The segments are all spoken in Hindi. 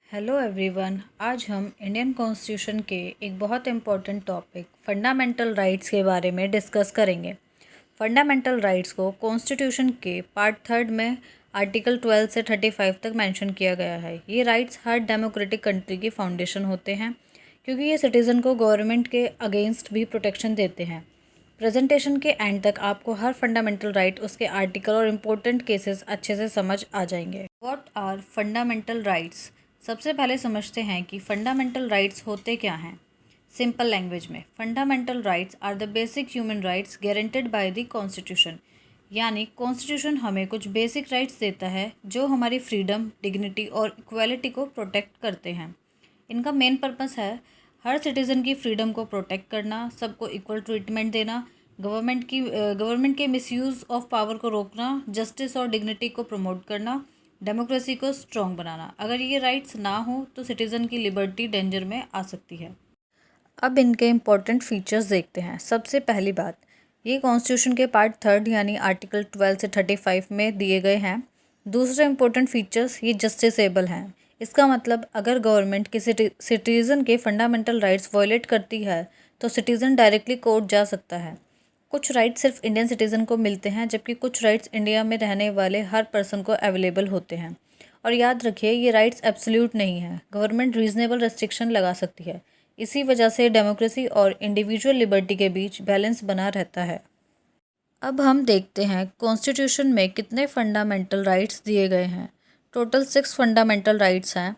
Hello everyone. आज हम इंडियन कॉन्स्टिट्यूशन के एक बहुत इम्पोर्टेंट टॉपिक फंडामेंटल राइट्स के बारे में डिस्कस करेंगे। फंडामेंटल राइट्स को कॉन्स्टिट्यूशन के पार्ट 3 में आर्टिकल 12 से 35 तक मेंशन किया गया है। ये राइट्स हर डेमोक्रेटिक कंट्री की फाउंडेशन होते हैं क्योंकि ये सिटीज़न को गवर्नमेंट के अगेंस्ट भी प्रोटेक्शन देते हैं। प्रेजेंटेशन के एंड तक आपको हर फंडामेंटल राइट, उसके आर्टिकल और इम्पोर्टेंट केसेस अच्छे से समझ आ जाएंगे। What are fundamental rights? सबसे पहले समझते हैं कि फंडामेंटल राइट्स होते क्या हैं। सिंपल लैंग्वेज में, fundamental rights are the basic human rights guaranteed by the constitution. यानी कॉन्स्टिट्यूशन हमें कुछ बेसिक राइट्स देता है जो हमारी फ्रीडम, डिग्निटी और इक्वालिटी को प्रोटेक्ट करते हैं। इनका मेन पर्पस है हर सिटीज़न की फ्रीडम को प्रोटेक्ट करना, सबको इक्वल ट्रीटमेंट देना, गवर्नमेंट के मिसयूज़ ऑफ पावर को रोकना, जस्टिस और डिग्निटी को प्रमोट करना, डेमोक्रेसी को स्ट्रॉन्ग बनाना। अगर ये राइट्स ना हो तो सिटीज़न की लिबर्टी डेंजर में आ सकती है। अब इनके इम्पोर्टेंट फीचर्स देखते हैं। सबसे पहली बात, ये कॉन्स्टिट्यूशन के पार्ट 3 यानी आर्टिकल 12 से 35 में दिए गए हैं। दूसरे इम्पोर्टेंट फीचर्स, ये जस्टिसेबल हैं। इसका मतलब अगर गवर्नमेंट किसी सिटीज़न के फंडामेंटल राइट्स वायलेट करती है तो सिटीज़न डायरेक्टली कोर्ट जा सकता है। कुछ राइट्स सिर्फ इंडियन सिटीज़न को मिलते हैं जबकि कुछ राइट्स इंडिया में रहने वाले हर पर्सन को अवेलेबल होते हैं। और याद रखिए, ये राइट्स एब्सोल्यूट नहीं है। गवर्नमेंट रीजनेबल रेस्ट्रिक्शन लगा सकती है। इसी वजह से डेमोक्रेसी और इंडिविजुअल लिबर्टी के बीच बैलेंस बना रहता है। अब हम देखते हैं कॉन्स्टिट्यूशन में कितने फंडामेंटल राइट्स दिए गए हैं। टोटल 6 फंडामेंटल राइट्स हैं।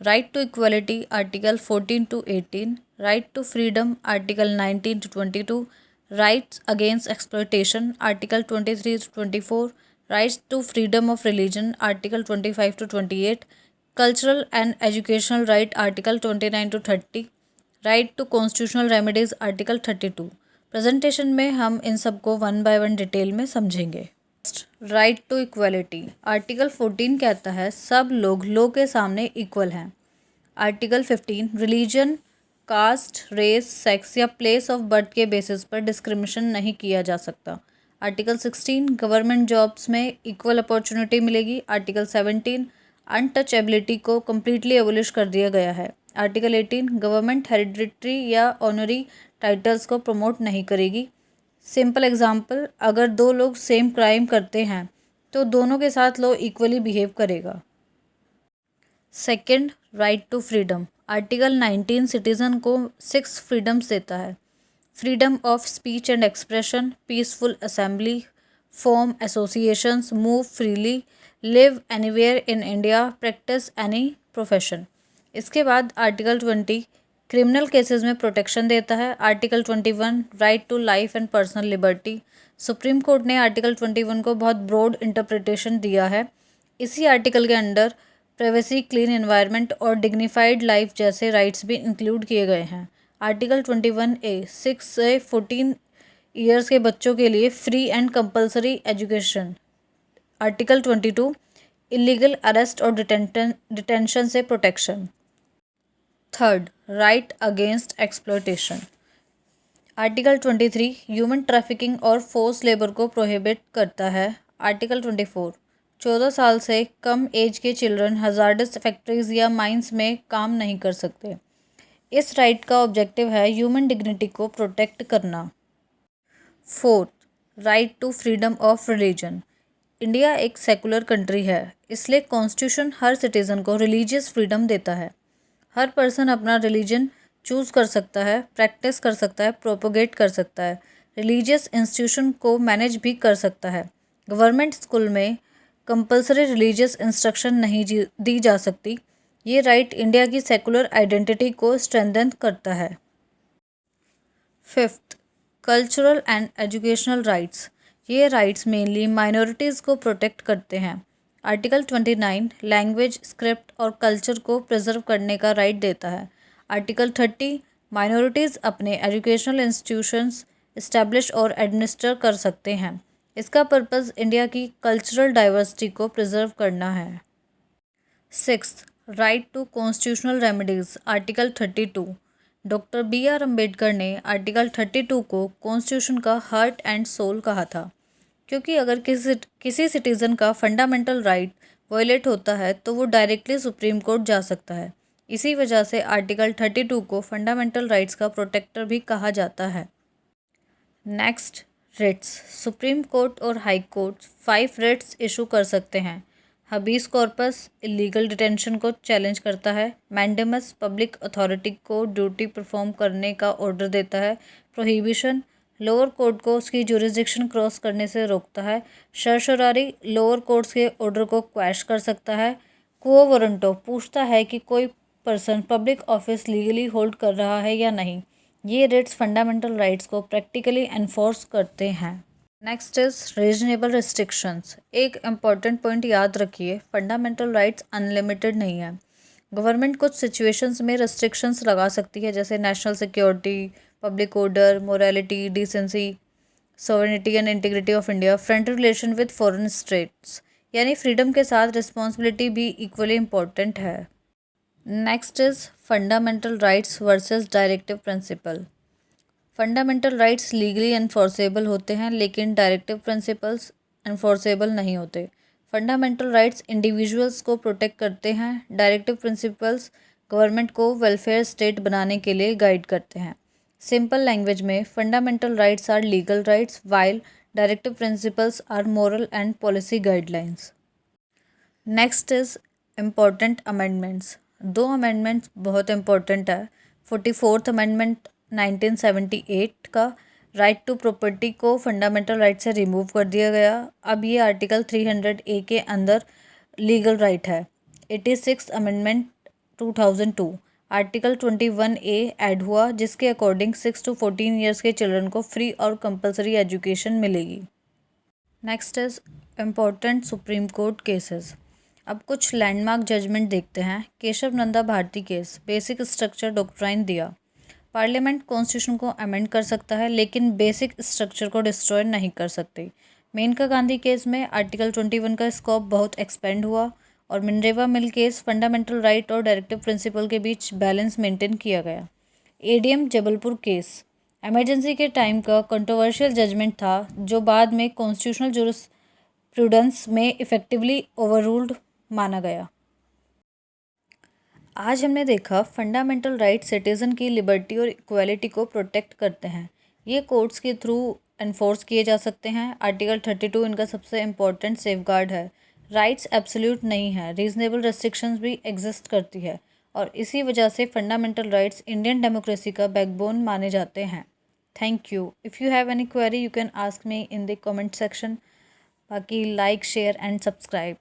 Right to equality article 14 to 18, right to freedom article 19 to 22, rights against exploitation article 23 to 24, rights to freedom of religion article 25 to 28, cultural and educational right article 29 to 30, right to constitutional remedies article 32। Presentation में हम इन सबको वन बाय वन डिटेल में समझेंगे। राइट टू इक्वलिटी, आर्टिकल 14 कहता है सब लोग लॉ के सामने इक्वल हैं। Article 15, religion, caste, race, sex या प्लेस ऑफ बर्थ के बेसिस पर डिस्क्रिमिनेशन नहीं किया जा सकता। आर्टिकल 16, गवर्नमेंट जॉब्स में इक्वल अपॉर्चुनिटी मिलेगी। आर्टिकल 17, अनटचेबिलिटी को कम्प्लीटली एबोलिश कर दिया गया है। आर्टिकल 18, गवर्नमेंट हेरिडिटरी या ऑनरी टाइटल्स को प्रमोट नहीं करेगी। सिंपल एग्जांपल, अगर दो लोग सेम क्राइम करते हैं तो दोनों के साथ लॉ इक्वली बिहेव करेगा। Second, right to freedom, article 19 citizen को 6 फ्रीडम्स देता है। Freedom of speech and expression, peaceful assembly, form associations, move freely, live anywhere in India, practice any profession. इसके बाद आर्टिकल 20 क्रिमिनल केसेस में प्रोटेक्शन देता है। Article 21, right to life and personal liberty. Supreme court ने आर्टिकल 21 को बहुत ब्रॉड इंटरप्रिटेशन दिया है। इसी आर्टिकल के अंडर प्राइवेसी, क्लीन एनवायरनमेंट और डिग्निफाइड लाइफ जैसे राइट्स भी इंक्लूड किए गए हैं। आर्टिकल 21A 6 से 14 ईयर्स के बच्चों के लिए free and compulsory education. Article 22, illegal arrest और डिटेंशन से protection. Third, right against exploitation, article 23 human trafficking और फोर्स लेबर को प्रोहिबिट करता है। आर्टिकल 24, 14 साल से कम एज के चिल्ड्रन हजार्डस फैक्ट्रीज या माइंस में काम नहीं कर सकते। इस राइट का ऑब्जेक्टिव है ह्यूमन डिग्निटी को प्रोटेक्ट करना। Fourth, right to freedom of religion, India एक सेकुलर कंट्री है, इसलिए कॉन्स्टिट्यूशन हर सिटीज़न को रिलीजियस फ्रीडम देता है। हर पर्सन अपना रिलीजन चूज़ कर सकता है, प्रैक्टिस कर सकता है, प्रोपोगेट कर सकता है, रिलीजियस इंस्टीट्यूशन को मैनेज भी कर सकता है। गवर्नमेंट स्कूल में कंपलसरी रिलीजियस इंस्ट्रक्शन नहीं दी जा सकती। ये राइट इंडिया की सेकुलर आइडेंटिटी को स्ट्रेंथन करता है। Fifth, cultural and educational rights, ये राइट्स मेनली माइनॉरिटीज़ को प्रोटेक्ट करते हैं। आर्टिकल 29 लैंग्वेज, स्क्रिप्ट और कल्चर को प्रिजर्व करने का राइट देता है। आर्टिकल 30 माइनॉरिटीज़ अपने एजुकेशनल इंस्टीट्यूशंस इस्टेब्लिश और एडमिनिस्टर कर सकते हैं। इसका पर्पस इंडिया की कल्चरल डाइवर्सिटी को प्रिजर्व करना है। Sixth, right to constitutional remedies, article 32 doctor BR Ambedkar ने आर्टिकल 32 को कॉन्स्टिट्यूशन का हार्ट एंड सोल कहा था, क्योंकि अगर किसी सिटीज़न का फंडामेंटल राइट वायलेट होता है तो वो डायरेक्टली सुप्रीम कोर्ट जा सकता है। इसी वजह से आर्टिकल 32 को फंडामेंटल राइट्स का प्रोटेक्टर भी कहा जाता है। Next, writs. सुप्रीम कोर्ट और हाई कोर्ट 5 रिट्स इशू कर सकते हैं। हबीस कॉर्पस इलीगल डिटेंशन को चैलेंज करता है। मैंडेमस पब्लिक अथॉरिटी को ड्यूटी परफॉर्म करने का ऑर्डर देता है। प्रोहिबिशन लोअर कोर्ट को उसकी जुरिस्डिक्शन क्रॉस करने से रोकता है। सर्सरारी लोअर कोर्ट्स के ऑर्डर को क्वैश कर सकता है। क्वो वारंटो पूछता है कि कोई person public office legally hold कर रहा है या नहीं। ये रिट्स फंडामेंटल राइट्स को प्रैक्टिकली एनफोर्स करते हैं। Next is reasonable restrictions. एक इम्पॉर्टेंट पॉइंट याद रखिए, फंडामेंटल राइट्स अनलिमिटेड नहीं है। गवर्नमेंट कुछ सिचुएशंस में रिस्ट्रिक्शंस लगा सकती है, जैसे national security, public order, morality, decency, sovereignty and integrity of India, front relation with foreign states, यानी फ्रीडम के साथ रिस्पॉन्सिबिलिटी भी इक्वली इम्पॉर्टेंट है। Next is fundamental rights versus directive principle. Fundamental rights legally enforceable होते हैं, लेकिन डायरेक्टिव प्रिंसिपल्स एनफोर्सेबल नहीं होते। फंडामेंटल राइट्स इंडिविजुअल्स को प्रोटेक्ट करते हैं। डायरेक्टिव प्रिंसिपल्स गवर्नमेंट को वेलफेयर स्टेट बनाने के लिए गाइड करते हैं। सिंपल लैंग्वेज में, fundamental rights are legal rights while directive principles are moral and policy guidelines. Next is important amendments. 2 amendments बहुत इम्पॉर्टेंट है। 44th अमेंडमेंट 1978 का राइट टू प्रॉपर्टी को फंडामेंटल राइट से रिमूव कर दिया गया। अब ये आर्टिकल 300A के अंदर लीगल राइट है। 86th amendment 2002 article 21A add हुआ, जिसके अकॉर्डिंग 6 to 14 ईयर्स के चिल्ड्रन को फ्री और कंपलसरी एजुकेशन मिलेगी। Next is important supreme court cases. अब कुछ लैंडमार्क जजमेंट देखते हैं। Kesavananda Bharati case, basic structure doctrine दिया। पार्लियामेंट कॉन्स्टिट्यूशन को अमेंड कर सकता है, लेकिन बेसिक स्ट्रक्चर को डिस्ट्रॉय नहीं कर सकते। मेनका गांधी केस में आर्टिकल 21 का स्कोप बहुत एक्सपेंड हुआ, और मिनरेवा मिल केस फंडामेंटल राइट और डायरेक्टिव प्रिंसिपल के बीच बैलेंस मेंटेन किया गया। एडीएम जबलपुर केस इमरजेंसी के टाइम का कंट्रोवर्शियल जजमेंट था, जो बाद में कॉन्स्टिट्यूशनल जुरिस्प्रूडेंस में इफेक्टिवली ओवररूल्ड माना गया। आज हमने देखा फंडामेंटल राइट सिटीजन की लिबर्टी और इक्वालिटी को प्रोटेक्ट करते हैं। ये कोर्ट्स के थ्रू एनफोर्स किए जा सकते हैं। आर्टिकल 32 इनका सबसे इम्पोर्टेंट सेफगार्ड है। राइट्स एब्सोल्यूट नहीं है, रीजनेबल रेस्ट्रिक्शंस भी एग्जिस्ट करती है, और इसी वजह से फंडामेंटल राइट्स इंडियन डेमोक्रेसी का बैकबोन माने जाते हैं। Thank you. If you have any query you can ask me in the comment section. बाकी लाइक, शेयर एंड सब्सक्राइब।